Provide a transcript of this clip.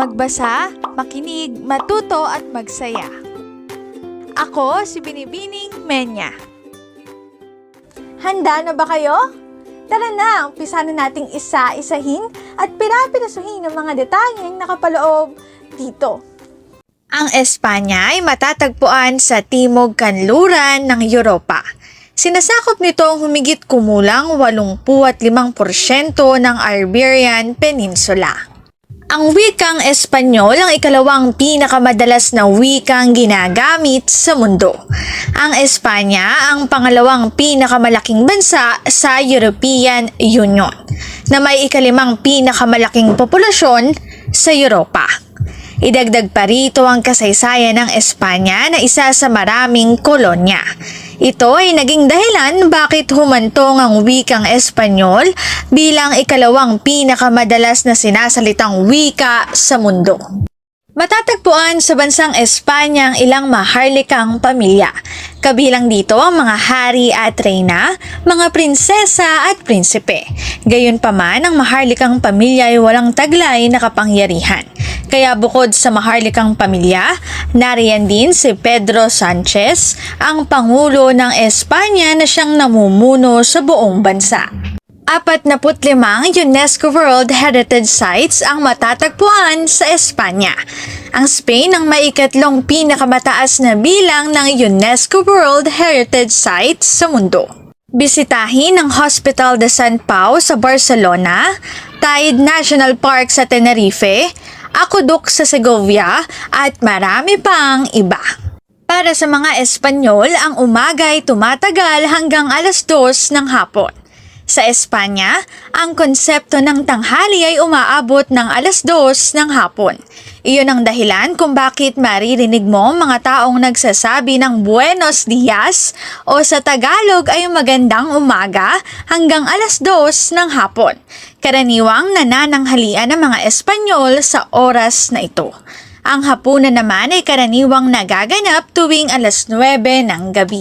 magbasa, makinig, matuto at magsaya. Ako si Binibining Menya. Handa na ba kayo? Tara na, umpisa na nating isa-isahin at pirapirasuhin ang mga detalyeng nakapaloob dito. Ang Espanya ay matatagpuan sa timog kanluran ng Europa. Sinasakop nito ang humigit kumulang 85% ng Iberian Peninsula. Ang wikang Espanyol ang ikalawang pinakamadalas na wikang ginagamit sa mundo. Ang Espanya ang pangalawang pinakamalaking bansa sa European Union, na may ikalimang pinakamalaking populasyon sa Europa. Idagdag pa rito ang kasaysayan ng Espanya na isa sa maraming kolonya. Ito ay naging dahilan bakit humantong ang wikang Espanyol bilang ikalawang pinakamadalas na sinasalitang wika sa mundo. Matatagpuan sa bansang Espanya ang ilang maharlikang pamilya. Kabilang dito ang mga hari at reyna, mga prinsesa at prinsipe. Gayunpaman, ang maharlikang pamilya ay walang taglay na kapangyarihan. Kaya bukod sa maharlikang pamilya, nariyan din si Pedro Sanchez, ang Pangulo ng Espanya na siyang namumuno sa buong bansa. 45 UNESCO World Heritage Sites ang matatagpuan sa Espanya. Ang Spain ang may ikatlong pinakamataas na bilang ng UNESCO World Heritage Sites sa mundo. Bisitahin ang Hospital de Sant Pau sa Barcelona, Taid National Park sa Tenerife, Aqueduct sa Segovia at marami pang iba. Para sa mga Espanyol, ang umaga ay tumatagal hanggang 2:00 ng hapon. Sa Espanya, ang konsepto ng tanghali ay umaabot ng 2:00 ng hapon. Iyon ang dahilan kung bakit maririnig mo mga taong nagsasabi ng Buenos Dias o sa Tagalog ay magandang umaga hanggang 2:00 ng hapon. Karaniwang nanananghalian ng mga Espanyol sa oras na ito. Ang hapunan naman ay karaniwang nagaganap tuwing 9:00 ng gabi.